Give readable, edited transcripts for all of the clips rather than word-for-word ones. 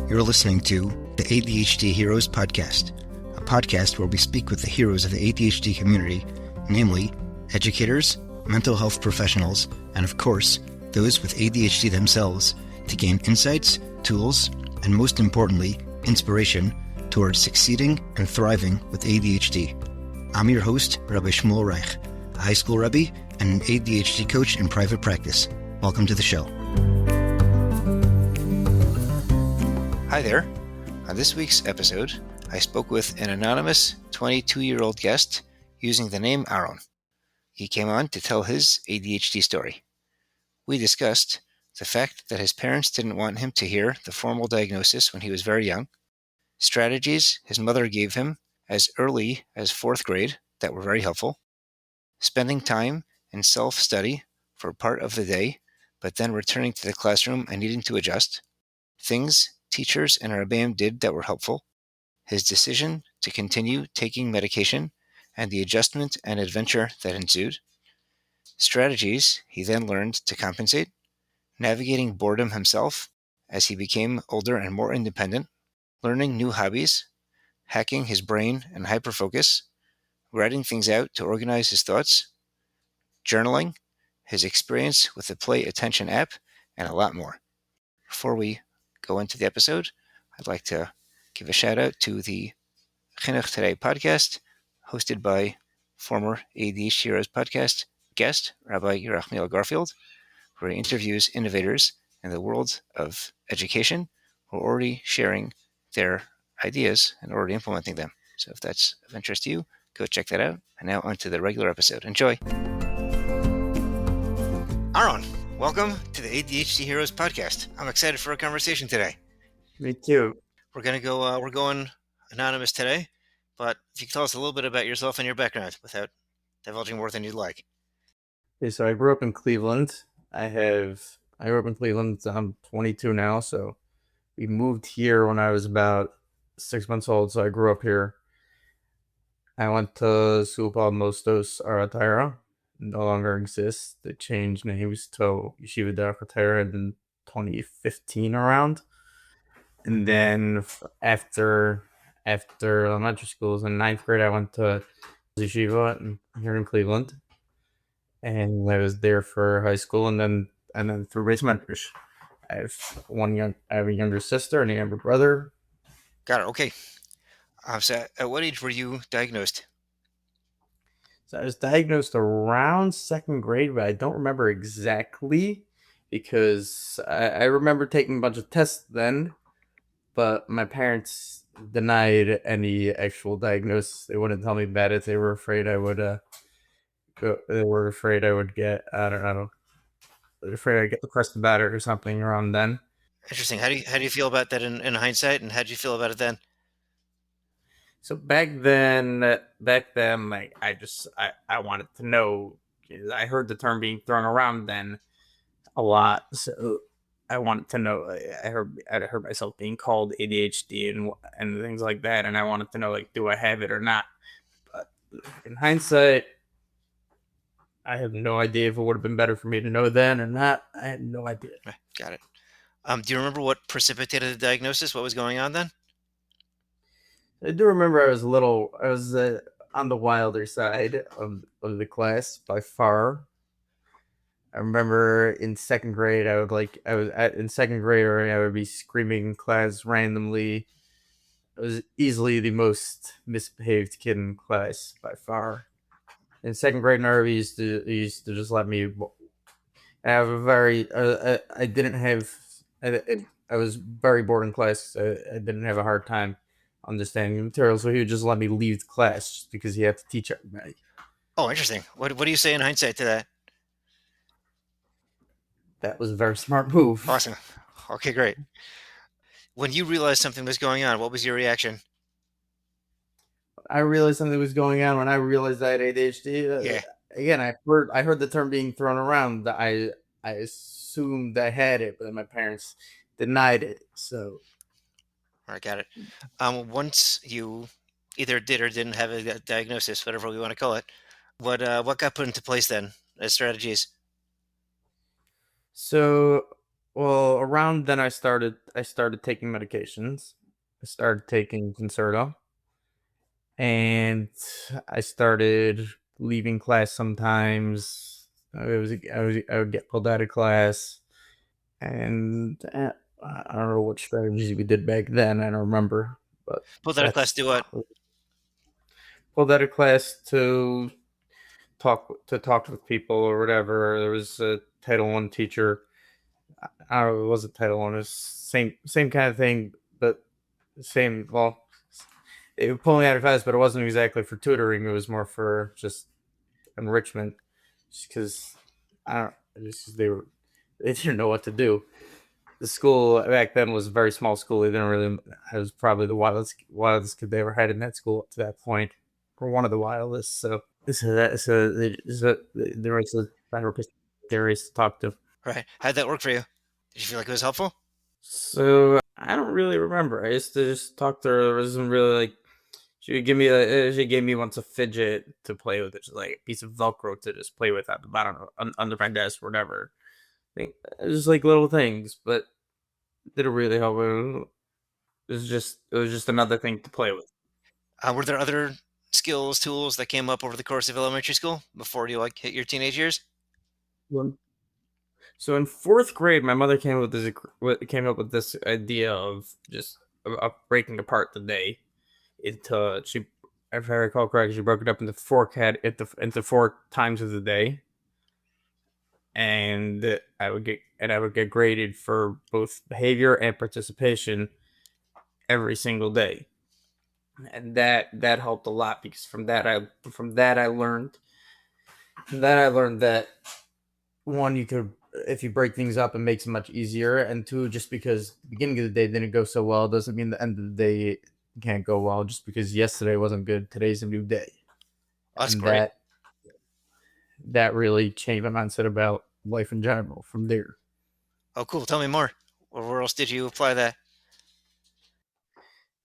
You're listening to the ADHD Heroes Podcast, a podcast where we speak with the heroes of the ADHD community, namely educators, mental health professionals, and of course, those with ADHD themselves, to gain insights, tools, and most importantly, inspiration towards succeeding and thriving with ADHD. I'm your host, Rabbi Shmuel Reich, a high school Rebbe and an ADHD coach in private practice. Welcome to the show. Hi there. On this week's episode, I spoke with an anonymous 22-year-old guest using the name Aharon. He came on to tell his ADHD story. We discussed the fact that his parents didn't want him to hear the formal diagnosis when he was very young, strategies his mother gave him as early as 4th grade that were very helpful, spending time in self-study for part of the day, but then returning to the classroom and needing to adjust, things teachers and rabbeim did that were helpful, his decision to continue taking medication, and the adjustment and adventure that ensued, strategies he then learned to compensate, navigating boredom himself as he became older and more independent, learning new hobbies, hacking his brain and hyperfocus, writing things out to organize his thoughts, journaling, his experience with the Play Attention app, and a lot more. Before we go into the episode, I'd like to give a shout out to the Chinuch Today podcast, hosted by former ADHD Heroes podcast guest, Rabbi Yerachmiel Garfield, where he interviews innovators in the world of education who are already sharing their ideas and already implementing them. So if that's of interest to you, go check that out. And now on to the regular episode. Enjoy. Aharon, welcome to the ADHD Heroes podcast. I'm excited for a conversation today. Me too. We're going anonymous today, but if you could tell us a little bit about yourself and your background without divulging more than you'd like. Okay, so I grew up in Cleveland. I grew up in Cleveland. I'm 22 now, so we moved here when I was about 6 months old, so I grew up here. I went to school called Mostos Aratira. No longer exists. They changed names to Yeshiva Aratira in 2015 around. And then after elementary schools in 9th grade, I went to Yeshiva here in Cleveland. And I was there for high school, and then through Race Mentors. I have a younger sister and a younger brother. Got it. Okay. So at what age were you diagnosed? So I was diagnosed around 2nd grade, but I don't remember exactly because I remember taking a bunch of tests then, but my parents denied any actual diagnosis. They wouldn't tell me about it. They were afraid I would They were afraid I would get, I don't know, they were afraid I'd get depressed about it or something around then. Interesting. How do you feel about that in hindsight, and how did you feel about it then? So back then, like I wanted to know. I heard the term being thrown around then a lot, so I wanted to know. I heard myself being called ADHD and things like that, and I wanted to know, like, do I have it or not? But in hindsight, I have no idea if it would have been better for me to know then or not. I had no idea. Got it. Do you remember what precipitated the diagnosis? What was going on then? I do remember I was on the wilder side of the class by far. I remember in 2nd grade, in 2nd grade, I would be screaming in class randomly. I was easily the most misbehaved kid in class by far. In 2nd grade, Narvi used to just let me. I have a very. I was very bored in class. I didn't have a hard time understanding the material, so he would just let me leave the class just because he had to teach everybody. Oh, interesting. What do you say in hindsight to that? That was a very smart move. Awesome. Okay, great. When you realized something was going on, what was your reaction? I realized something was going on when I realized I had ADHD. Yeah. Again, I heard the term being thrown around. I assumed I had it, but then my parents denied it. So, all right, got it. Once you either did or didn't have a diagnosis, whatever we want to call it, what got put into place then as strategies? So well, around then I started taking medications. I started taking Concerta, and I started leaving class sometimes. I would get pulled out of class, and I don't know what strategies we did back then. I don't remember, but Pulled out of class that's to do what? pulled out of class to talk with people or whatever. There was a Title One teacher. I don't know, it wasn't Title One. It was same kind of thing, but same. Well, they were pulling out of class, but it wasn't exactly for tutoring. It was more for just enrichment, just because I don't. Just 'cause they didn't know what to do. The school back then was a very small school. They didn't really. I was probably the wildest kid they ever had in that school up to that point, or one of the wildest. So there was a therapist to talk to. Right. How'd that work for you? Did you feel like it was helpful? So I don't really remember. I used to just talk to her. It wasn't really like she gave me once a fidget to play with. It's like a piece of Velcro to just play with at the bottom under my desk or whatever. I think it was just like little things, but it didn't really help. It was just another thing to play with. Were there other skills, tools that came up over the course of elementary school before you like hit your teenage years? Well, so in fourth grade, my mother came up with this idea of just of breaking apart the day into she if I recall correctly, she broke it up into four times of the day, and I would get graded for both behavior and participation every single day, and that helped a lot because from that I learned that one, you could, if you break things up, it makes it much easier, and two, just because the beginning of the day didn't go so well doesn't mean the end of the day can't go well. Just because yesterday wasn't good, today's a new day, Oh, that's and great. that really changed my mindset about life in general from there. Oh, cool. Tell me more. Where else did you apply that?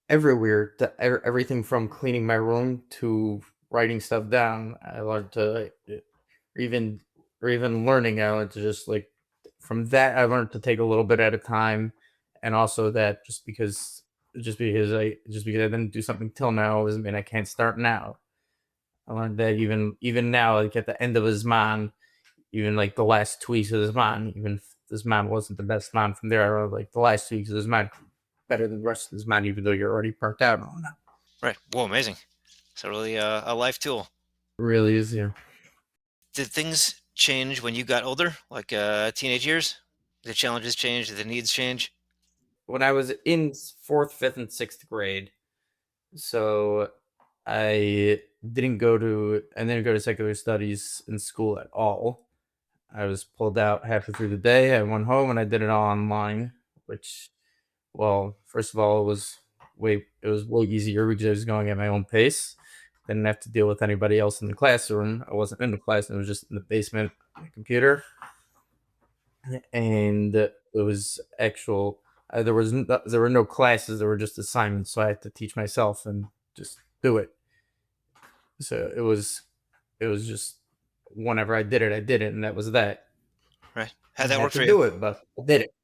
Everywhere, everything from cleaning my room to writing stuff down, I learned to, or even or even learning. I learned to just like from that. I learned to take a little bit at a time, and also that just because I didn't do something till now doesn't mean I can't start now. I learned that even now, like at the end of his man, even like the last 2 weeks of this man, even if this man wasn't the best man from there, or like the last 2 weeks of this man better than the rest of this man, even though you're already burnt out on it. Right. Whoa, amazing. So really a life tool. It really is, yeah. Did things change when you got older, like teenage years? Did the challenges change? Did the needs change? When I was in fourth, fifth, and sixth grade, so I didn't go to secular studies in school at all. I was pulled out halfway through the day. I went home and I did it all online, which, well, first of all, it was way easier because I was going at my own pace. Didn't have to deal with anybody else in the classroom. I wasn't in the class. I was just in the basement, on the computer, and it was actual. There were no classes. There were just assignments, so I had to teach myself and just do it. So it was just whenever I did it, and that was that. Right. How'd I that had work to for you? do it, but I did it.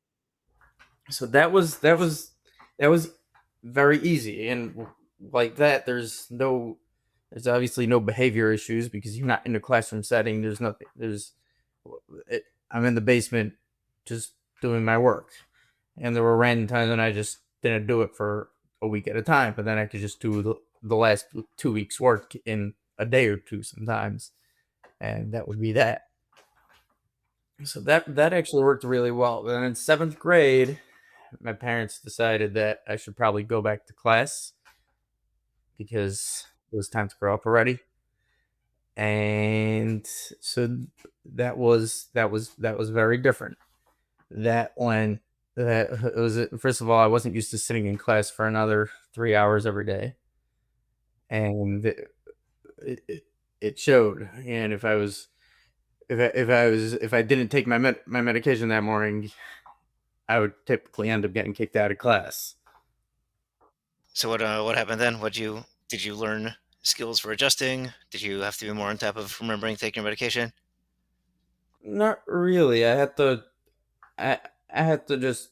So that was very easy, and like that, there's obviously no behavior issues because you're not in a classroom setting. There's nothing. I'm in the basement, just doing my work, and there were random times when I just didn't do it for a week at a time, but then I could just do the last 2 weeks work in a day or two sometimes, and that would be that. So that actually worked really well. Then in seventh grade, my parents decided that I should probably go back to class because it was time to grow up already. And so that was very different. That when that it was First of all, I wasn't used to sitting in class for another 3 hours every day, and it, it showed. And if I didn't take my medication that morning, I would typically end up getting kicked out of class. So what happened then? Did you learn skills for adjusting? Did you have to be more on top of remembering taking your medication? Not really. I had to. I had to just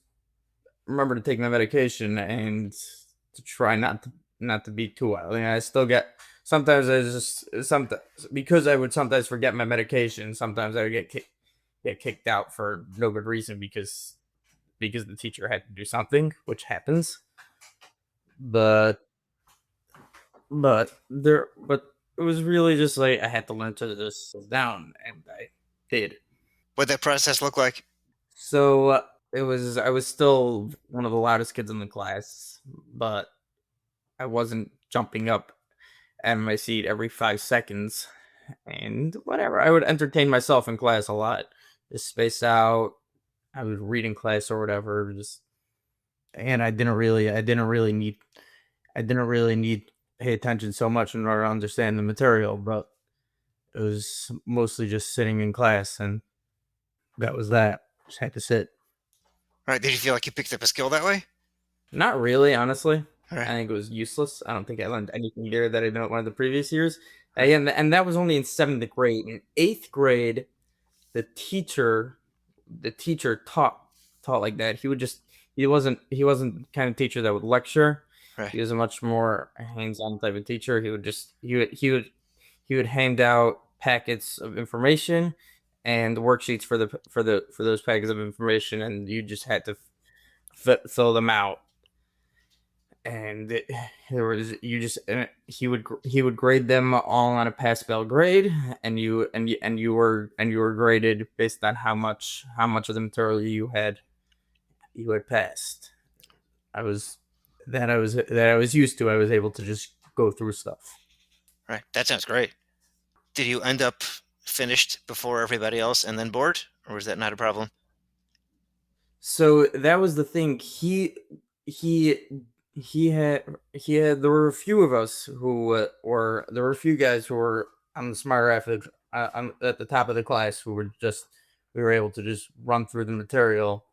remember to take my medication and to try not to be too wild. I still get sometimes I just sometimes because I would sometimes forget my medication. Sometimes I would get kicked out for no good reason because the teacher had to do something, which happens. But but it was really just like I had to learn to just sit down, and I did. What'd that process look like? So it was I was still one of the loudest kids in the class, but I wasn't jumping up out of my seat every 5 seconds. And whatever, I would entertain myself in class a lot. Just space out. I would read in class or whatever. Just and I didn't really need pay attention so much in order to understand the material, but it was mostly just sitting in class, and that was that. Just had to sit. All right, did you feel like you picked up a skill that way? Not really, honestly. All I right, think it was useless. I don't think I learned anything there that I didn't learn the previous years. all right, And that was only in seventh grade. In eighth grade, the teacher, the teacher taught like that. He wasn't the kind of teacher that would lecture. right. He was a much more hands-on type of teacher. He would hand out packets of information and worksheets for those packets of information, and you just had to fill them out. And there was you just he would grade them all on a pass fail grade, and you were graded based on how much of the material you had passed. I was that I was used to. I was able to just go through stuff. Right. That sounds great. Did you end up finished before everybody else and then bored, or was that not a problem? So that was the thing. He he had there were a few of us who were there were a few guys who were on the smarter at the top of the class who were just we were able to just run through the material,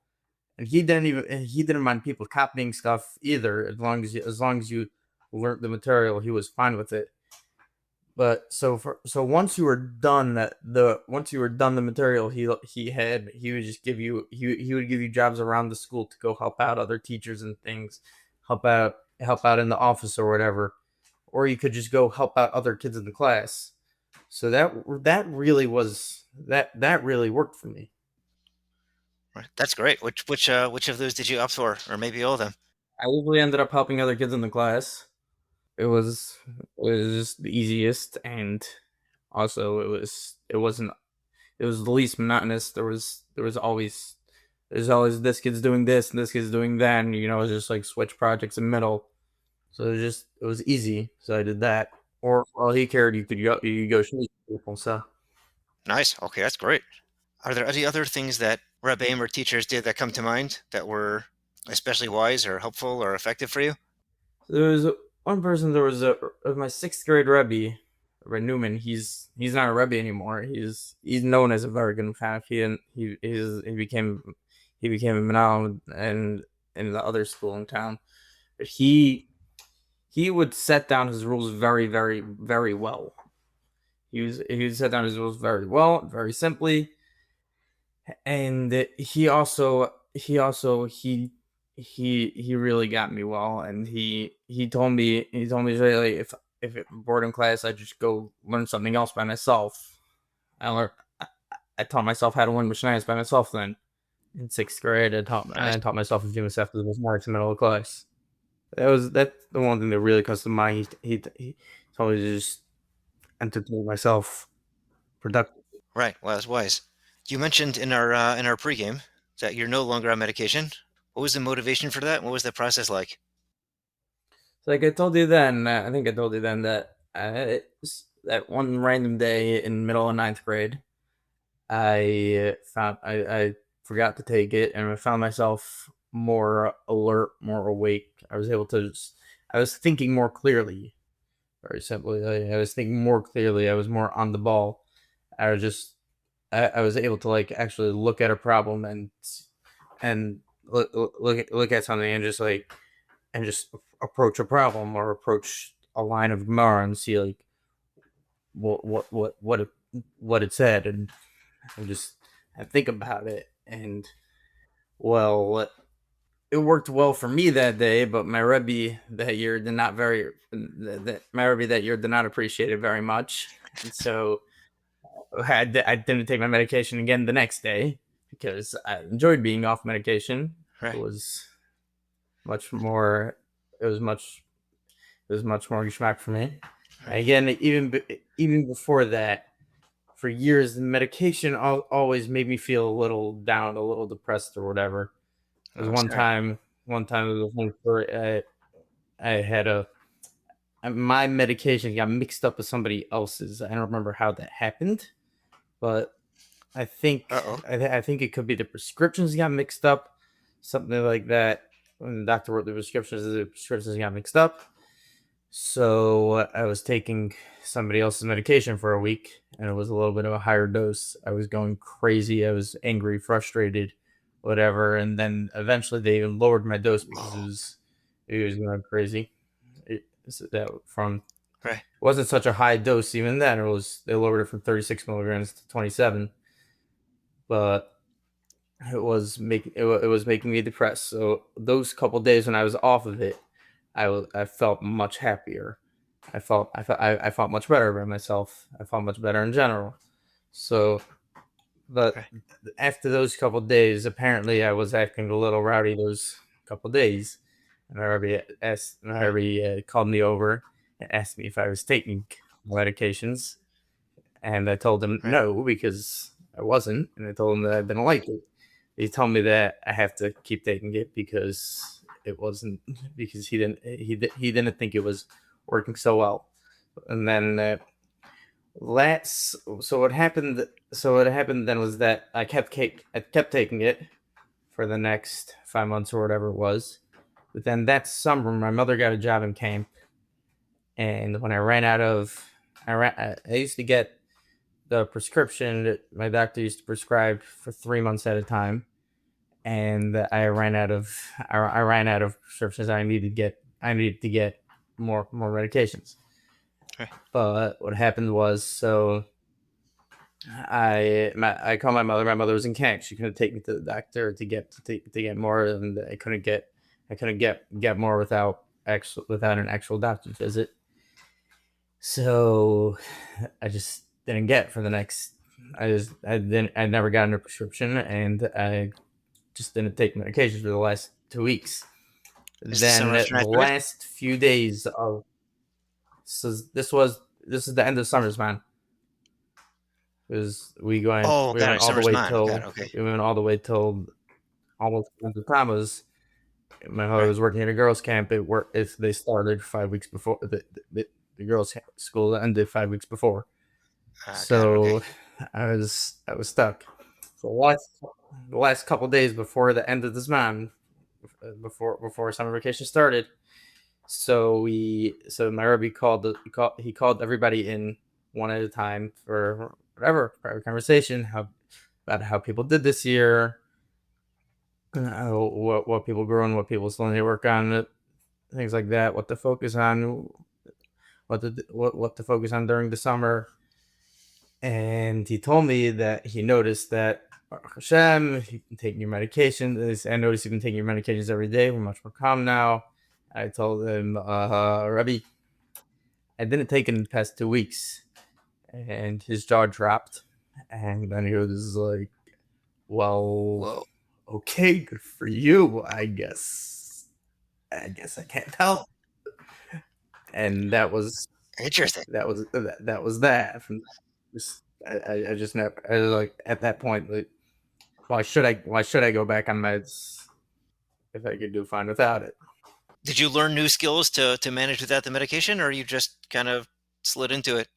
and he didn't mind people copying stuff either as long as you learned the material, he was fine with it. But so once you were done once you were done the material, he would just give you he would give you jobs around the school to go help out other teachers and things, help out in the office or whatever, or you could just go help out other kids in the class. So that really worked for me. Right. That's great. Which of those did you opt for, or maybe all of them? I usually ended up helping other kids in the class. It was just the easiest, and also it was the least monotonous. There's always this kid's doing this and this kid's doing that, and it was just like switch projects in the middle. So it was easy. So I did that. Or all he cared, you could go shoot people. So Nice. Okay, that's great. Are there any other things that rabbeim or teachers did that come to mind that were especially wise or helpful or effective for you? there was one person. There was my sixth grade Rebbe, Rebbe Newman. He's not a Rebbe anymore. He's known as a very good mechanic. He became a Menal and in the other school in town. But he would set down his rules very well. He would set down his rules very well, very simply, and he really got me well. And he told me like, if it bored in class, I just go learn something else by myself. I learned I taught myself how to learn machines by myself. Then in sixth grade, Nice. I taught myself a few minutes after the marks in the middle of class. That's the one thing that really comes to mind. He told me to just entertain myself productive. Right. Well, that's wise. You mentioned in our pregame that you're no longer on medication. What was the motivation for that? What was that process like? So like I told you then, I think I told you then that that one random day in middle of ninth grade, I forgot to take it, and I found myself more alert, more awake. I was thinking more clearly. Very simply, I was thinking more clearly. I was more on the ball. I was just I was able to like actually look at a problem and look at something and just approach a problem or approach a line of Gemara and see like what it said, and just think about it. And Well, it worked well for me that day, but my rebbe that year did not very that my rebbe that year did not appreciate it very much, and so I didn't take my medication again the next day because I enjoyed being off medication. It Right. was much more. It was much. It was much more geschmack for me. Right. Again, even before that, for years, the medication always made me feel a little down, a little depressed, or whatever. There was Oh, sorry. one time it was one for I had a my medication got mixed up with somebody else's. I don't remember how that happened, but I think Uh-oh. I think it could be the prescriptions got mixed up, something like that. When the doctor wrote the prescriptions got mixed up. So I was taking somebody else's medication for a week, and it was a little bit of a higher dose. I was going crazy. I was angry, frustrated, whatever. And then eventually they even lowered my dose because Whoa. it was going crazy. That from Right. wasn't such a high dose even then. It was they lowered it from 36 milligrams to 27, but it was making me depressed. So those couple days when I was off of it, I felt much happier. I felt much better about myself. I felt much better in general. So, but Right. after those couple days, apparently I was acting a little rowdy those couple days, and I Right. already called me over and asked me if I was taking medications, and I told him Right. no because I wasn't, and I told him that I didn't like it. He told me that I have to keep taking it because it wasn't because he didn't think it was working so well. And then last so what happened then was that I kept taking it for the next 5 months or whatever it was. But then that summer, my mother got a job in camp, and when I ran out of, I used to get the prescription that my doctor used to prescribe for 3 months at a time, and I ran out of prescriptions. I needed to get more medications. Right. But what happened was, I called my mother. My mother was in camp. She couldn't take me to the doctor to get more, and I couldn't get more without an actual doctor's visit. So I just didn't get for the next. I never got a prescription, and I just didn't take medications for the last 2 weeks. Is the Then summer after I the started? last few days of so this is the end of summers, man. Because Oh, we got went it. all the Summer's way mine. Got till it. Okay. we went all the way till almost the time was my mother Right. was working at a girls' camp. If they started 5 weeks before the girls' school ended 5 weeks before, Got it. Okay. so I was stuck. So the last couple days before the end of this month, before summer vacation started, so my Rebbe he called everybody in one at a time for whatever private conversation about how people did this year, what people grew and what people still need to work on, things like that, what to focus on, what to focus on during the summer. And he told me that he noticed that Baruch Hashem, you've been taking your medication. I noticed you've been taking your medications every day. We're much more calm now. I told him, Rebbe, I didn't take it in the past 2 weeks. And his jaw dropped. And then he was like, well, Whoa. okay, good for you, I guess. I guess I can't tell. And Interesting. that was that. From I just never I was like at that point like why should I go back on meds if I could do fine without it? Did you learn new skills to manage without the medication, or you just kind of slid into it?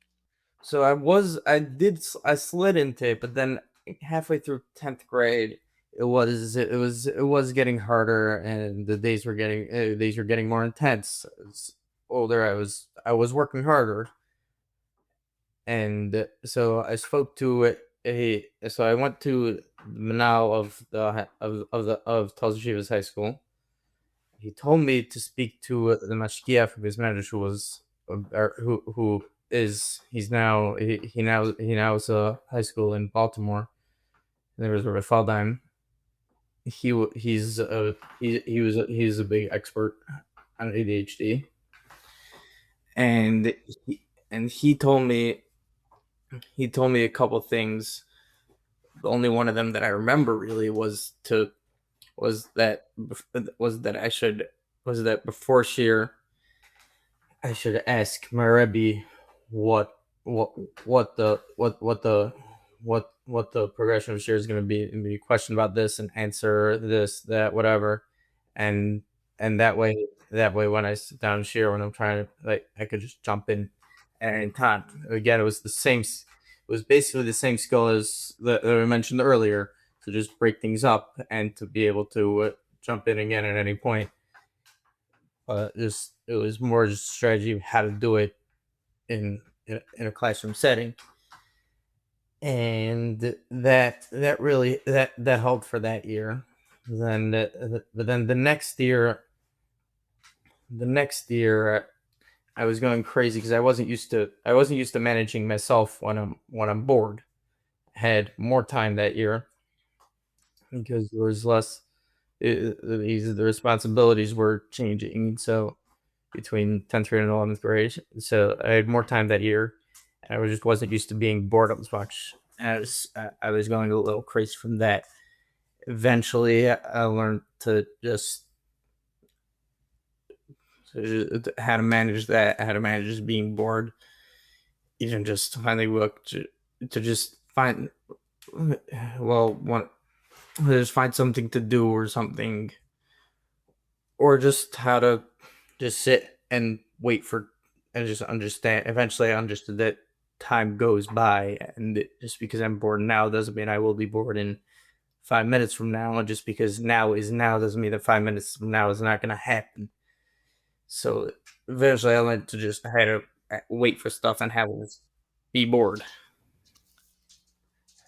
So I slid into it, but then halfway through 10th grade, it was getting harder, and the days were getting more intense. As older, I was working harder, and so I spoke to a so I went to the Manal of Tel Aviv High School. He told me to speak to the mashgiach of his manager, who was who is he now is a high school in Baltimore. And there was Rabbi Faldheim, he's a big expert on ADHD, and he told me a couple things. The only one of them that I remember really was that was that I should was that before sheer I should ask my Rebbe what what what the progression of share is going to be, and be a question about this and answer this, that, whatever, and that way when I sit down and share, when I'm trying to, like, I could just jump in at any time. Again, it was the same. It was basically the same skill as that I mentioned earlier, to just break things up and to be able to jump in again at any point. Just it was more just strategy of how to do it in a classroom setting, and that really that helped for that year. But then the next year I was going crazy because I wasn't used to managing myself when I'm bored. Had more time that year because there was less. The responsibilities were changing, so between 10th grade and 11th grade. So I had more time that year. I just wasn't used to being bored as much. I was going a little crazy from that. Eventually, I learned to just how to manage that, how to manage being bored, even just finding work to just find, well, one, just find something to do or something, or just how to just sit and wait for, and just understand. Eventually I understood that time goes by, and just because I'm bored now doesn't mean I will be bored in 5 minutes from now, and just because now is now doesn't mean that 5 minutes from now is not going to happen. So eventually I learned to just, I had to wait for stuff and have to be bored.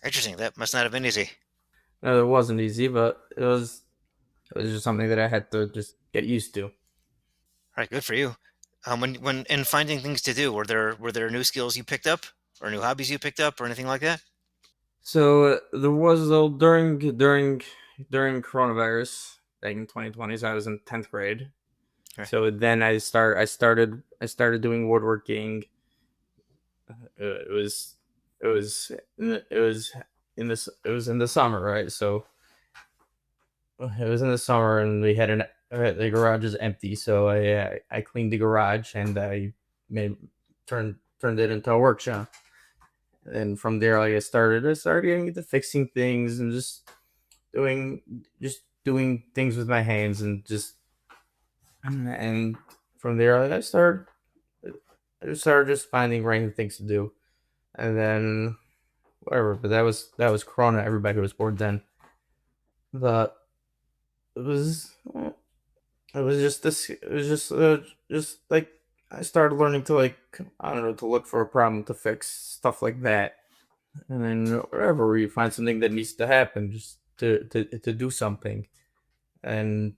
Interesting. That must not have been easy. No, it wasn't easy, but it was just something that I had to just get used to. All right, good for you. When in finding things to do, were there new skills you picked up, or new hobbies you picked up, or anything like that? So there was, though, during coronavirus back in 2020, so I was in 10th grade. Right. So then I started doing woodworking. It was it was it was in the summer, right? So it was in the summer, and we had the garage is empty, so I cleaned the garage, and I made turned it into a workshop. And from there, like, I started getting into fixing things and doing doing things with my hands, and from there, I just started just finding random things to do, and then whatever. But that was Corona. Everybody was bored then. But it was it was just this. It was just like I started learning to, like, I don't know, to look for a problem to fix, stuff like that, and then wherever you find something that needs to happen, just to do something, and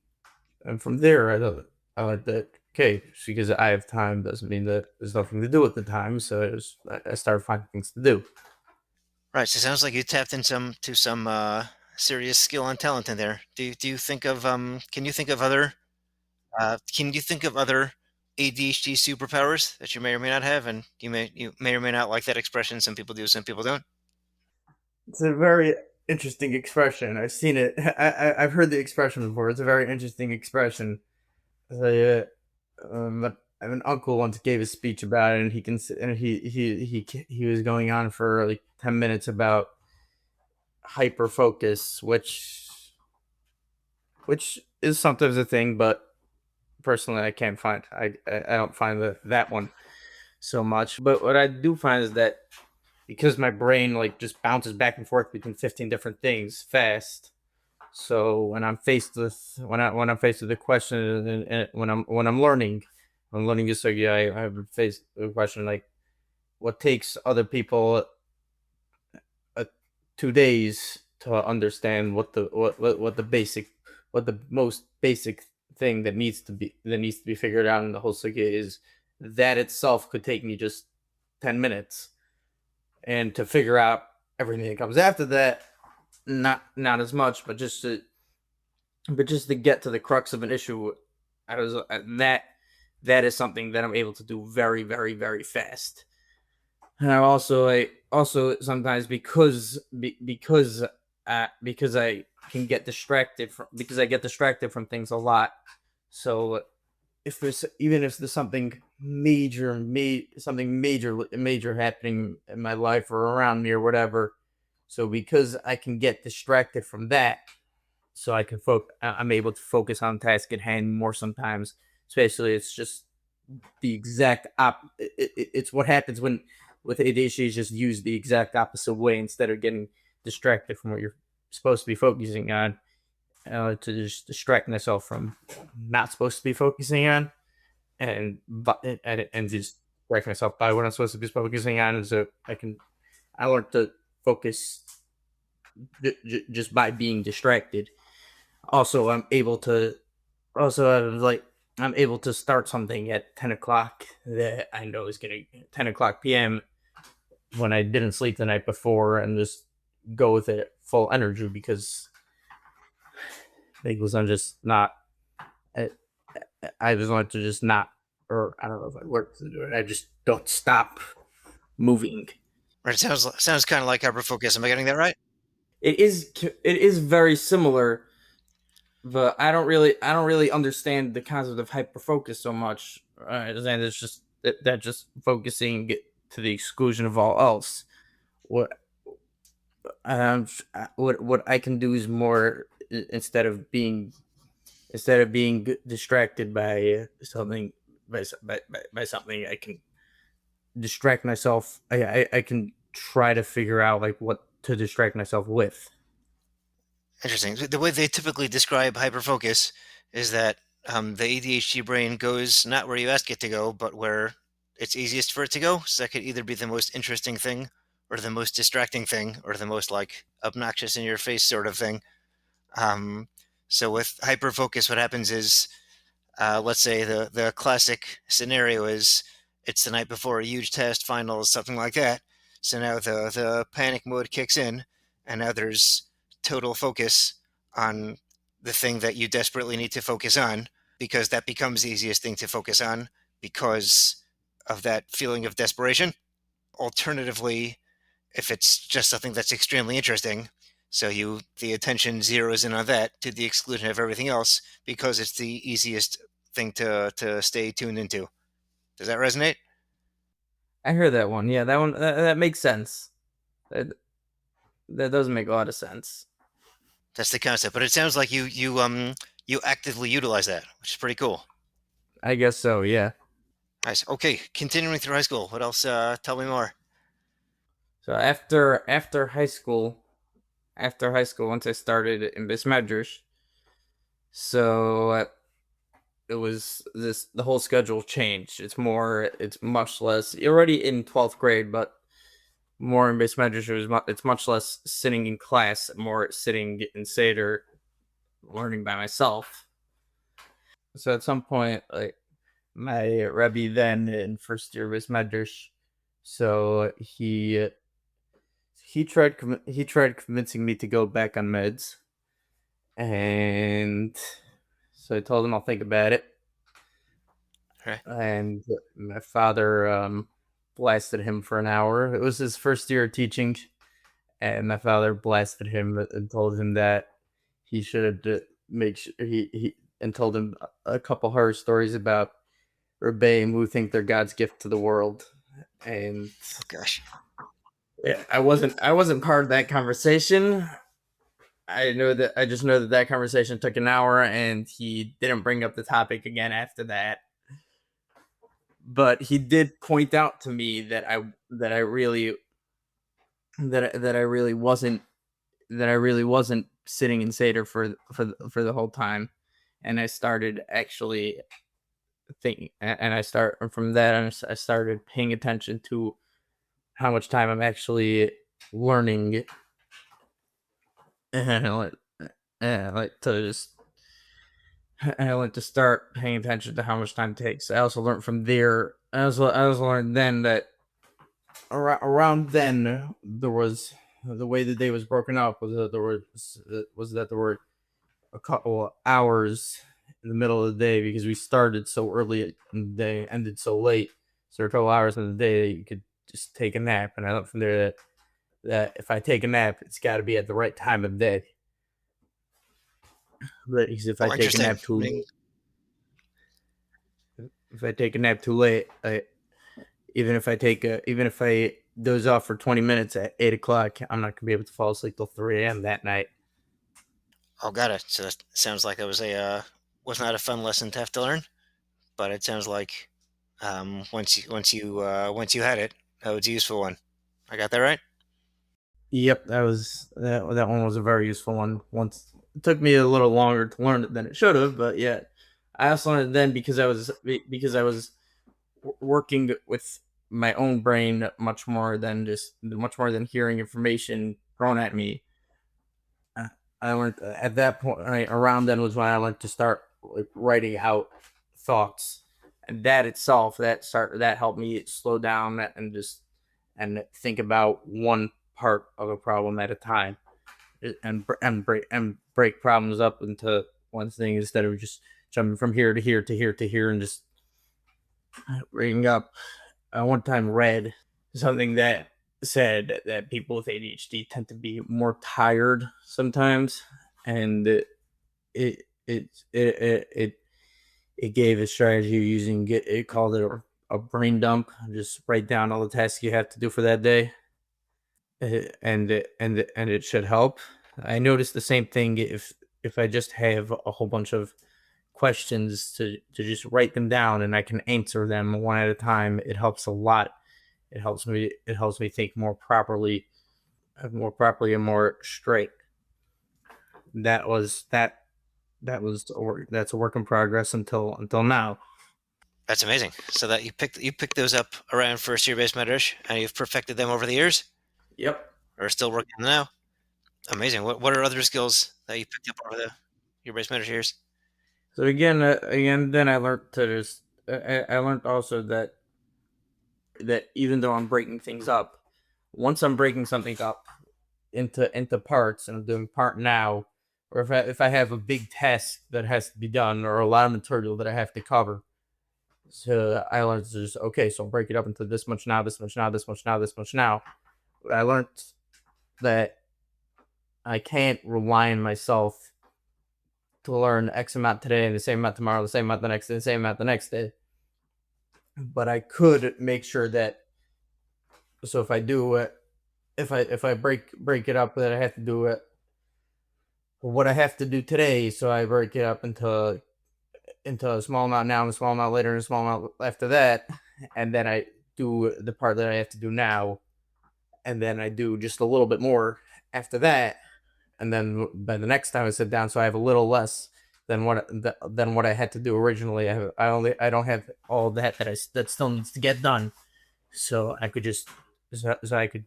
from there, I learned that, okay, just because I have time doesn't mean that there's nothing to do at the time. So I started finding things to do. Right. So it sounds like you tapped in some serious skill and talent in there. Do you think of can you think of other ADHD superpowers that you may or may not have, and you may or may not like that expression. Some people do, some people don't. It's a very interesting expression. I've seen it. I've heard the expression before. It's a very interesting expression. So, but I have an uncle once gave a speech about it, and he was going on for like 10 minutes about hyperfocus, which is sometimes a thing, but personally, I can't find. I don't find that one so much. But what I do find is that because my brain, like, just bounces back and forth between 15 different things fast. So when I'm faced with a question, and when I'm learning this, like, yeah, I have faced a question like, what takes other people 2 days to understand what the basic, what the most basic thing that needs to be figured out in the whole sugya is, that itself could take me just 10 minutes, and to figure out everything that comes after that, not as much, but just to But just to get to the crux of an issue, I was that is something that I'm able to do very, very, very fast. And I also sometimes because I can get distracted from because I get distracted from things a lot. So if there's something major happening in my life or around me or whatever, so because I can get distracted from that, so I'm able to focus on task at hand more sometimes. Especially, it's just the exact it's what happens when with ADHD is just use the exact opposite way instead of getting distracted from what you're supposed to be focusing on, to just distract myself from not supposed to be focusing on, and just distract myself by what I'm supposed to be focusing on. So I learned to focus just by being distracted. Also, I'm able to start something at 10 o'clock that I know is gonna 10 o'clock p.m. when I didn't sleep the night before, and just go with it full energy because I'm just not. I, I just want to just not, or I don't know if I work to do it. I just don't stop moving. Right, it sounds kind of like hyperfocus. Am I getting that right? It is very similar, but I don't really understand the concept of hyperfocus so much. And it's just that just focusing to the exclusion of all else. What um what I can do is more, instead of being distracted by something, by something, I can distract myself. I can try to figure out like what to distract myself with. Interesting. The way they typically describe hyperfocus is that the ADHD brain goes not where you ask it to go, but where it's easiest for it to go. So that could either be the most interesting thing, or the most distracting thing, or the most like obnoxious in your face sort of thing. Um, so with hyperfocus, what happens is, let's say the classic scenario is it's the night before a huge test, finals, something like that. So now the panic mode kicks in, and now there's total focus on the thing that you desperately need to focus on, because that becomes the easiest thing to focus on because of that feeling of desperation. Alternatively, if it's just something that's extremely interesting, so the attention zeroes in on that to the exclusion of everything else because it's the easiest thing to stay tuned into. Does that resonate? I heard that one. Yeah, that makes sense. That that does make a lot of sense. That's the concept. But it sounds like you actively utilize that, which is pretty cool. I guess so. Yeah. Nice. Okay, continuing through high school. What else? Tell me more. So after high school, once I started in Bismedrish, so it was this the whole schedule changed. It's much less. You're already in 12th grade, but more in Bismedrish, it's much less sitting in class, more sitting in Seder, learning by myself. So at some point, like my Rebbe then in first year was Medrash, so he tried convincing me to go back on meds, and so I told him I'll think about it. Okay. And my father blasted him for an hour. It was his first year of teaching, and my father blasted him and told him that he should make sure he and told him a couple horror stories about rabbeim who think they're God's gift to the world. And Oh gosh. yeah, I wasn't part of that conversation. I just know that that conversation took an hour, and he didn't bring up the topic again after that. But he did point out to me that I really wasn't sitting in Seder for the whole time, and I started actually thinking, and I start from that, and I started paying attention to how much time I'm actually learning, and I like to start paying attention to how much time it takes. I also learned from there. I also learned then that around then there was the way the day was broken up was that there were a couple hours in the middle of the day because we started so early and the day, ended so late. So there are a couple hours in the day that you could just take a nap. And I learned from there that if I take a nap, it's got to be at the right time of day. Because Oh, interesting. if I take a nap too late, even if I doze off for 20 minutes at 8 o'clock, I'm not gonna be able to fall asleep till 3 a.m. that night. Oh, got it. So that sounds like it was not a fun lesson to have to learn, but it sounds like once you had it, that was a useful one. I got that right? Yep, that one was a very useful one. Once it took me a little longer to learn it than it should have, but yeah, I also learned it then because I was working with my own brain much more than hearing information thrown at me. I learned at that point around then was when I learned to start like writing out thoughts, and that itself that helped me slow down and think about one part of a problem at a time, and break problems up into one thing instead of just jumping from here to here to here to here and just reading up. I one time read something that said that people with ADHD tend to be more tired sometimes, and it it gave a strategy using it called it a brain dump. Just write down all the tasks you have to do for that day, and it should help. I noticed the same thing if I just have a whole bunch of questions to just write them down and I can answer them one at a time. It helps a lot. It helps me think more properly and more straight. That was that's a work in progress until now. That's amazing. So that you picked those up around first year base medrash, and you've perfected them over the years, Yep. or still working on them now. Amazing. What are other skills that you picked up over the your base medrash years? So again, then I learned to just I learned also that even though I'm breaking things up, once I'm breaking something up into parts and I'm doing part now, or if I have a big task that has to be done or a lot of material that I have to cover, so I learned to just okay, so I'll break it up into this much now, this much now, this much now, this much now. I learned that I can't rely on myself to learn X amount today and the same amount tomorrow, the same amount the next day, the same amount the next day. But I could make sure that so if I do it, if I break it up that I have to do it what I have to do today, so I break it up into a small amount now, and a small amount later, and a small amount after that, and then I do the part that I have to do now, and then I do just a little bit more after that, and then by the next time I sit down, so I have a little less than what I had to do originally. I don't have all that still needs to get done, so I could just so I could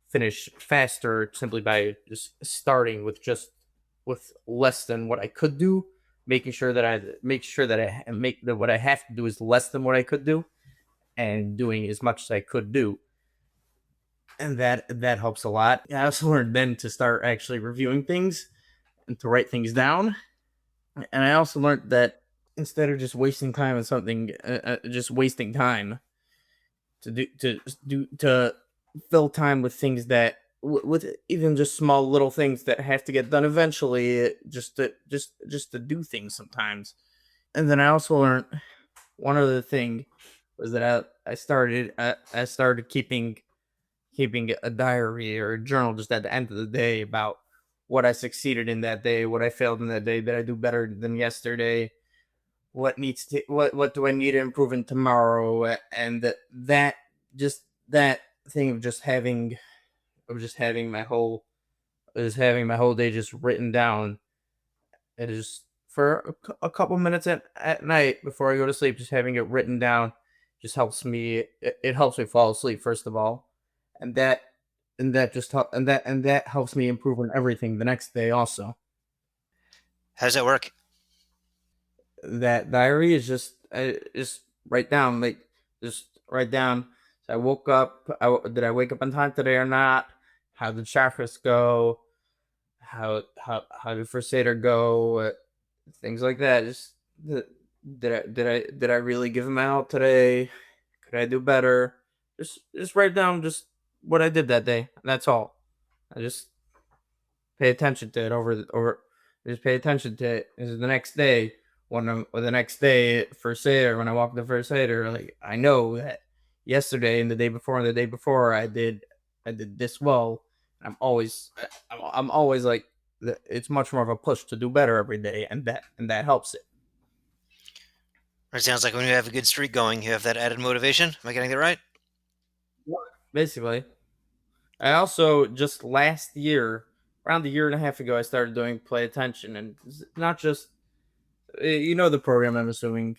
finish faster simply by just starting with less than what I could do, make sure that I make that what I have to do is less than what I could do, and doing as much as I could do, and that helps a lot. I also learned then to start actually reviewing things and to write things down, and I also learned that instead of just wasting time on something, just wasting time to fill time with things that with even just small little things that have to get done eventually, just to do things sometimes. And then I also learned one other thing was that I started keeping a diary or a journal just at the end of the day about what I succeeded in that day, what I failed in that day, that I do better than yesterday, what do I need to improve in tomorrow, and that thing of just having my whole day just written down. It is for a couple minutes at night before I go to sleep. Just having it written down just helps me. It helps me fall asleep first of all, and that just and that helps me improve on everything the next day. Also, How does that work? that diary is just write down just write down. So I woke up. Did I wake up on time today or not? How did chakras go? how did first Seder go, things like that. Just did I really give them out today? Could I do better? Just write down just what I did that day. And that's all. I just pay attention to it over. Just pay attention to it. Is the next day or the next day for Seder when I walk the first Seder, like I know that yesterday and the day before and the day before I did this well. I'm always like it's much more of a push to do better every day, and that helps it It sounds like when you have a good streak going, you have that added motivation. Am I getting that right? basically. I also just last year, around a year and a half ago, I started doing play attention, and not just the program. I'm assuming.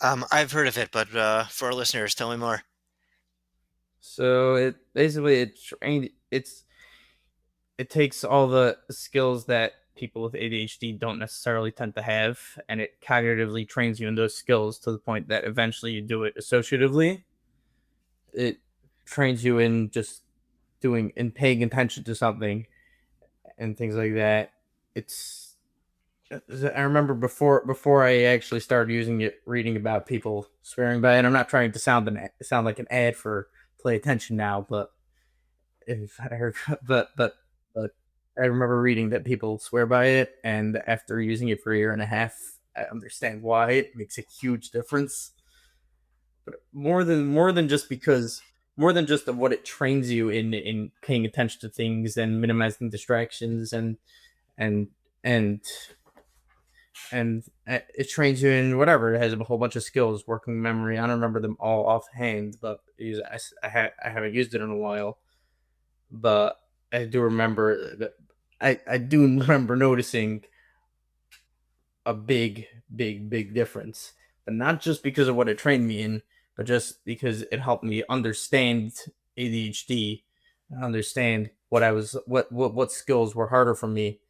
I've heard of it, but for our listeners, tell me more. So it basically it takes all the skills that people with ADHD don't necessarily tend to have, and it cognitively trains you in those skills to the point that eventually you do it associatively. It trains you in just doing and paying attention to something and things like that. It's I remember before I actually started using it, reading about people swearing by it. I'm not trying to sound like an ad for play attention now, but if I heard, but I remember reading that people swear by it, and after using it for a year and a half, I understand why it makes a huge difference. But more than just of what it trains you in paying attention to things and minimizing distractions and and it trains you in whatever. It has a whole bunch of skills, working memory. I don't remember them all offhand, but I haven't used it in a while. But I do remember that I do remember noticing a big difference, but not just because of what it trained me in, but just because it helped me understand ADHD, understand what skills were harder for me,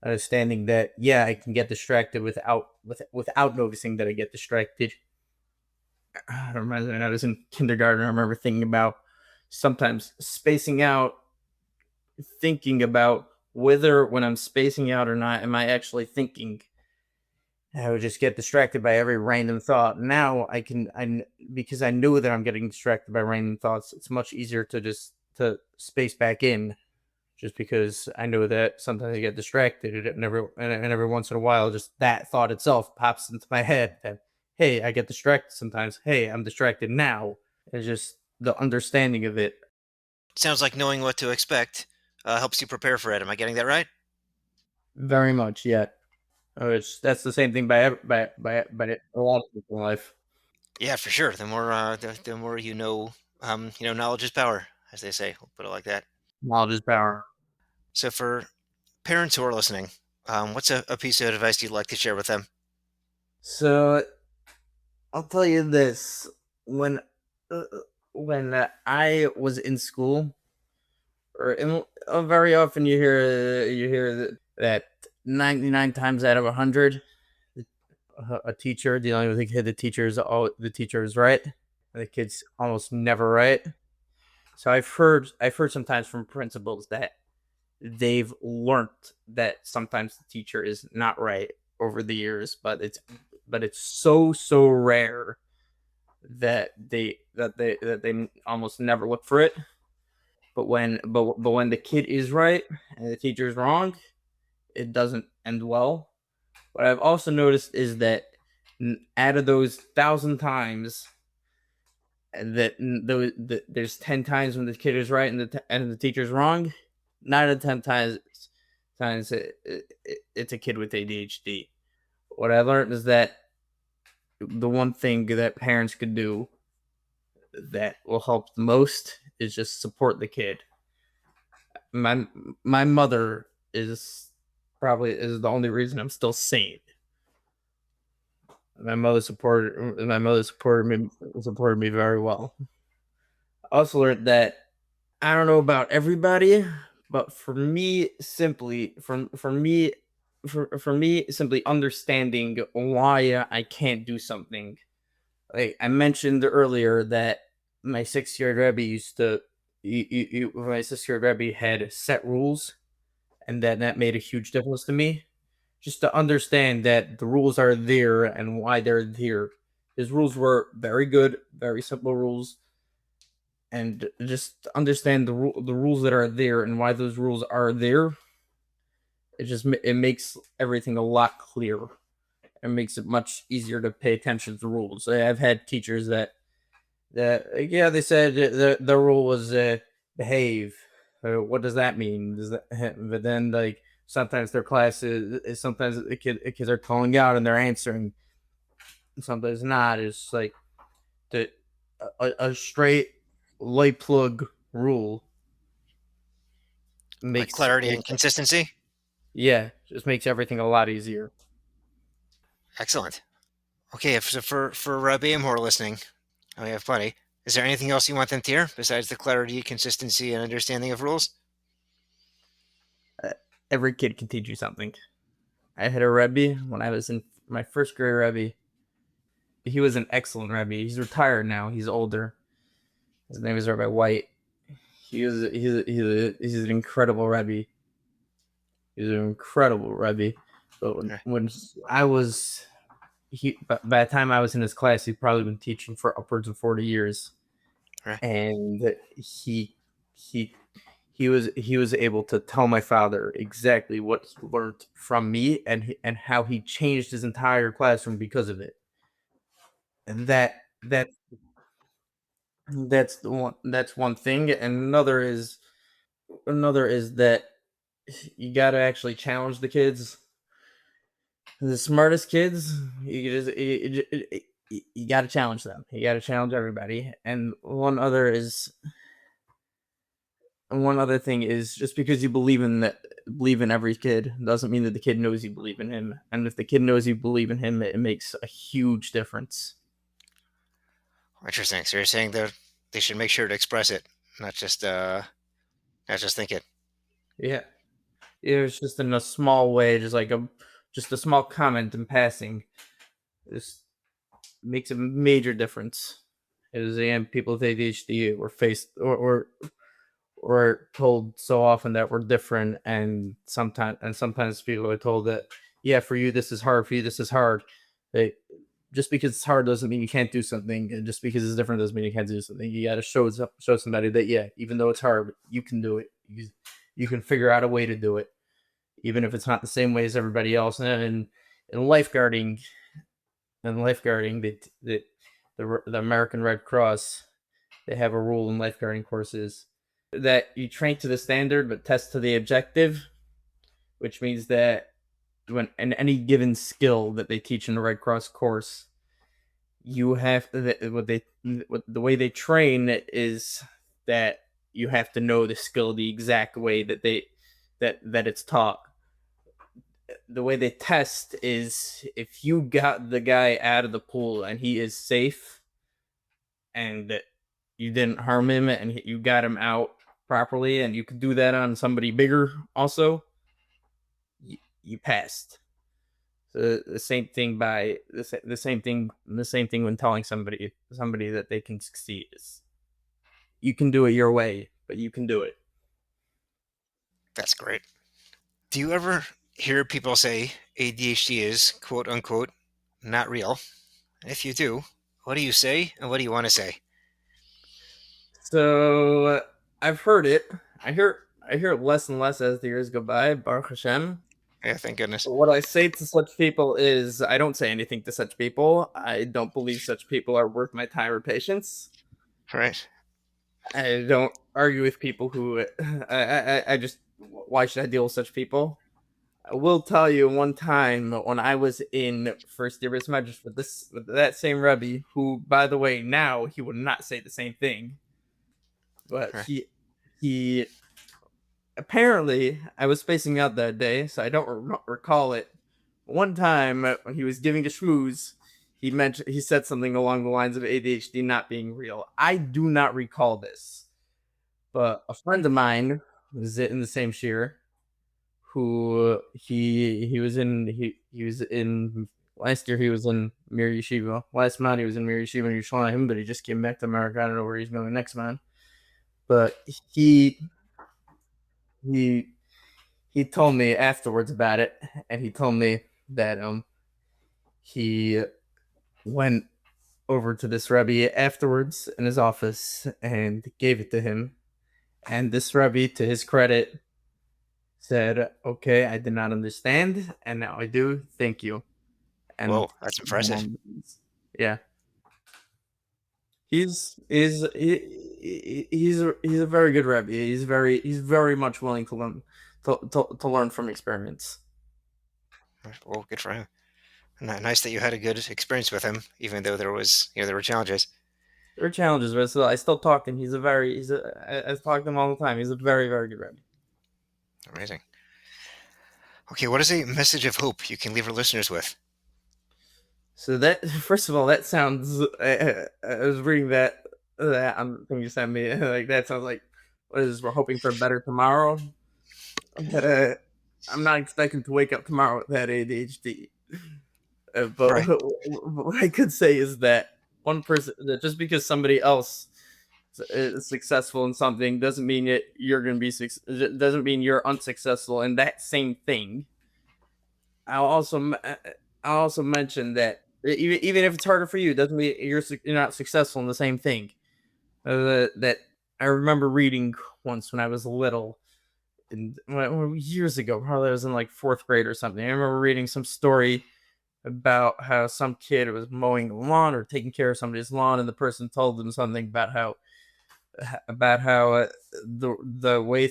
understanding that yeah, I can get distracted without noticing that I get distracted. I remember when I was in kindergarten, I remember thinking about sometimes spacing out, thinking about whether when I'm spacing out or not, am I actually thinking? I would just get distracted by every random thought. Now because I knew that I'm getting distracted by random thoughts. It's much easier to just to space back in, just because I know that sometimes I get distracted, and every once in a while, just that thought itself pops into my head. That hey, I get distracted sometimes. Hey, I'm distracted now. It's just the understanding of it. Sounds like knowing what to expect helps you prepare for it. Am I getting that right? Very much yet. That's the same thing by a lot of people in life. Yeah, for sure. The more knowledge is power, as they say. We'll put it like that. Knowledge is power. So for parents who are listening, what's a piece of advice you'd like to share with them? So I'll tell you this: when uh, when I was in school, very often you hear that 99 times out of 100, a teacher dealing with a kid, the teacher is right, and the kid's almost never right. So I've heard sometimes from principals that they've learned that sometimes the teacher is not right over the years, but it's so rare that they almost never look for it. But when the kid is right and the teacher is wrong, it doesn't end well. What I've also noticed is that out of those 1,000 times, there's 10 times when the kid is right and the teacher is wrong. 9 out of 10 times it's a kid with ADHD. What I learned is that the one thing that parents could do that will help the most is just support the kid. My my mother is the only reason I'm still sane. My mother supported me very well. I also learned that I don't know about everybody, but for me, simply understanding why I can't do something. Like I mentioned earlier, that my 6 year Rebbe used to, my 6 year Rebbe had set rules, and that made a huge difference to me. Just to understand that the rules are there and why they're there. His rules were very good, very simple rules, and just to understand the rules that are there and why those rules are there. It makes everything a lot clearer. It makes it much easier to pay attention to rules. I've had teachers that yeah, they said the rule was behave. What does that mean? Does that, but then like sometimes their class is sometimes the kids are calling out and they're answering, sometimes not. It's like the a straight light plug rule Like makes clarity and consistency. yeah, just makes everything a lot easier. Excellent. Okay, so for rabbeim who are listening, we have plenty. Is there anything else you want them to hear besides the clarity, consistency, and understanding of rules? Uh, every kid can teach you something. I had a Rebbe when I was in my first grade Rebbe. He was an excellent Rebbe. He's retired now. He's older. His name is Rabbi White. He's an incredible Rebbe. He's an incredible Rebbe. But Okay. when I was by the time I was in his class, he'd probably been teaching for upwards of 40 years, Okay. and he he was able to tell my father exactly what he learned from me and how he changed his entire classroom because of it. And that's one thing, and another is that you got to actually challenge the kids. The smartest kids, you got to challenge them. You got to challenge everybody. And one other thing is, just because you believe in every kid doesn't mean that the kid knows you believe in him. And if the kid knows you believe in him, it makes a huge difference. Interesting. So you're saying that they should make sure to express it, not just not just think it. Yeah, it was just in a small way, just a small comment in passing. This makes a major difference. Is and people with ADHD were faced or told so often that we're different, and sometimes people are told that, yeah, for you this is hard, for you this is hard. They, just because it's hard doesn't mean you can't do something, and just because it's different doesn't mean you can't do something. You got to show somebody that, yeah, even though it's hard, you can do it. You can figure out a way to do it, even if it's not the same way as everybody else. And in lifeguarding, the American Red Cross, they have a rule in lifeguarding courses that you train to the standard but test to the objective, which means that when in any given skill that they teach in the Red Cross course, you have the way they train is that you have to know the skill the exact way that it's taught. The way they test is if you got the guy out of the pool and he is safe and you didn't harm him and you got him out properly, and you could do that on somebody bigger also, you passed. So the same thing by the same thing when telling somebody that they can succeed is, you can do it your way, but you can do it. That's great. Do you ever hear people say ADHD is quote unquote not real? And if you do, what do you say and what do you want to say? So I've heard it. I hear it less and less as the years go by. Baruch Hashem. Yeah, thank goodness. What I say to such people is, I don't say anything to such people. I don't believe such people are worth my time or patience. Right. I don't argue with people who I just, why should I deal with such people? I will tell you one time when I was in first year Bris Medrash with that same Rebbe, who, by the way, now he would not say the same thing, but Right. he apparently, I was spacing out that day, so I don't recall it. One time when he was giving a schmooze, he said something along the lines of ADHD not being real. I do not recall this, but a friend of mine was in the same shear, who he was in last year. He was in Mir Yeshiva. Last month he was in Mir Yeshiva in Yerushalayim, but he just came back to America. I don't know where he's going next month. But he he he told me afterwards about it, and he told me that he went over to this Rebbe afterwards in his office and gave it to him. And this Rebbe, to his credit, said, "Okay, I did not understand, and now I do. Thank you." And Whoa, that's impressive. yeah, he's a very good Rebbe. He's very much willing to learn to learn from experience. Well, good for him. Nice that you had a good experience with him, even though there were challenges. There are challenges, but still, I still talk to him. I talk to him all the time. He's a very, very good Rebbe. Amazing. Okay, what is a message of hope you can leave our listeners with? So that, first of all, that sounds. I was reading that thing you sent me. Like that sounds like what is we're hoping for a better tomorrow. Uh, I'm not expecting to wake up tomorrow with that ADHD. But Right. what I could say is that one person, that just because somebody else is successful in something doesn't mean that you're going to be doesn't mean you're unsuccessful in that same thing. I'll also I'll also mention that even if it's harder for you, doesn't mean you're not successful in the same thing. That I remember reading once when I was little, and years ago, probably I was in like fourth grade or something. I remember reading some story about how some kid was mowing the lawn or taking care of somebody's lawn, and the person told them something about how the way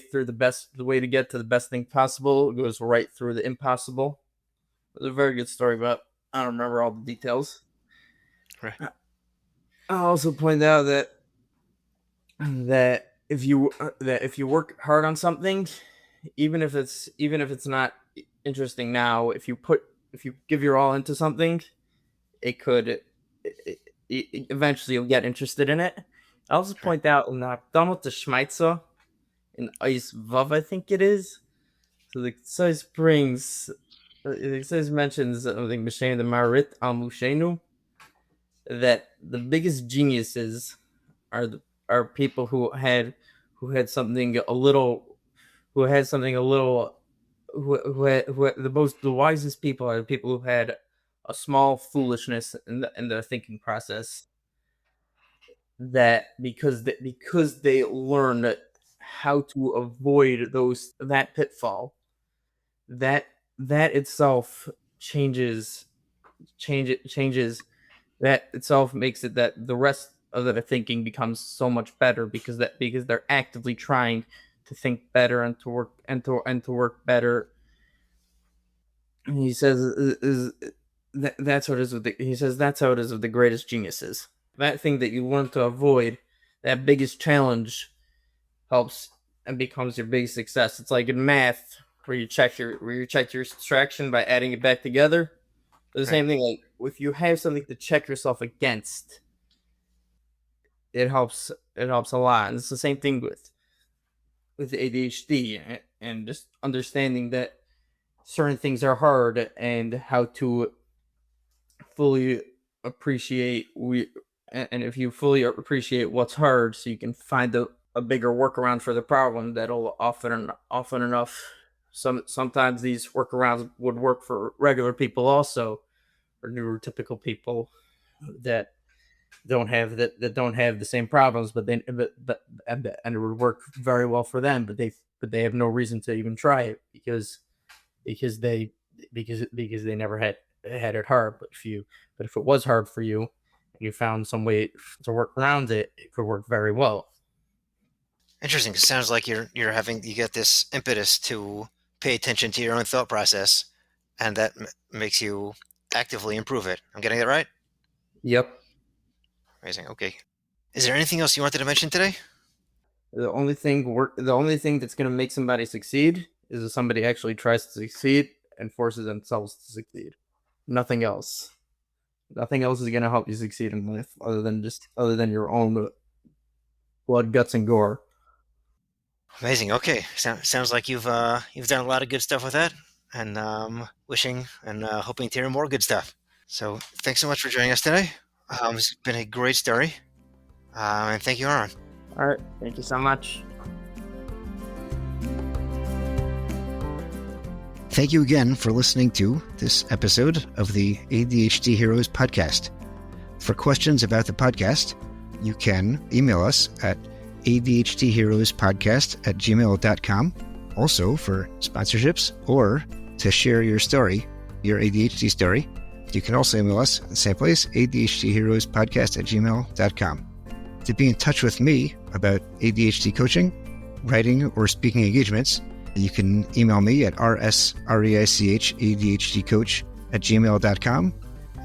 to get to the best thing possible goes right through the impossible. It was a very good story, but I don't remember all the details. Right. I'll also point out that if you work hard on something, even if it's not interesting now, if you give your all into something, it could eventually you'll get interested in it. I'll also Right. point out Donald the Schmeitzer in Ice Vav, I think it is. So the Size brings it says mentions something Mishain the Marit al Mushenu, that the biggest geniuses are are people who had something a little who had something a little who had the wisest people are the people who had a small foolishness in their thinking process, that because they learned how to avoid that pitfall, that that itself changes changes that itself makes it that the rest of their thinking becomes so much better, because they're actively trying to think better and to work better. And he says that's what it is with he says that's how it is with the greatest geniuses. That thing that you learn to avoid, that biggest challenge, helps and becomes your biggest success. It's like in math where you check your subtraction by adding it back together. The Right. same thing, like if you have something to check yourself against, it helps a lot. And it's the same thing with ADHD, and just understanding that certain things are hard and how to fully appreciate we and if you fully appreciate what's hard, so you can find a bigger workaround for the problem, that'll often enough sometimes these workarounds would work for regular people also, or neurotypical people that don't have the same problems, but and it would work very well for them, but they have no reason to even try it, because they because they never had it hard. But if it was hard for you and you found some way to work around it, it could work very well. Interesting. It sounds like you get this impetus to pay attention to your own thought process, and that makes you actively improve it. I'm getting that right? Yep. Amazing. Okay. Is there anything else you wanted to mention today? The only thing that's going to make somebody succeed is if somebody actually tries to succeed and forces themselves to succeed. Nothing else. Nothing else is going to help you succeed in life other than your own blood, guts, and gore. Amazing. Okay. Sounds like you've done a lot of good stuff with that, and wishing and hoping to hear more good stuff. So thanks so much for joining us today. It's been a great story, and thank you, Aaron. All right. Thank you so much. Thank you again for listening to this episode of the ADHD Heroes podcast. For questions about the podcast, you can email us at adhdheroespodcast@gmail.com. Also, for sponsorships or to share your story, your ADHD story, you can also email us at the same place, adhdheroespodcast@gmail.com. To be in touch with me about ADHD coaching, writing, or speaking engagements, you can email me at rsreichadhdcoach@gmail.com.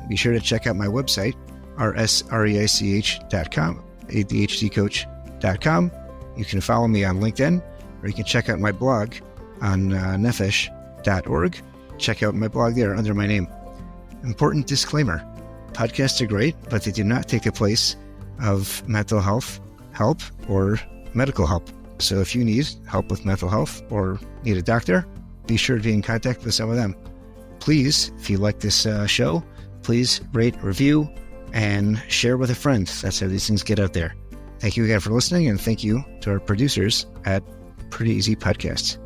Be sure to check out my website, rsreich.com, adhdcoach.com. You can follow me on LinkedIn, or you can check out my blog on nefesh.org. Check out my blog there under my name. Important disclaimer: podcasts are great, but they do not take the place of mental health help or medical help. So if you need help with mental health or need a doctor, be sure to be in contact with some of them. Please, if you like this show, please rate, review, and share with a friend. That's how these things get out there. Thank you again for listening, and thank you to our producers at Pretty Easy Podcasts.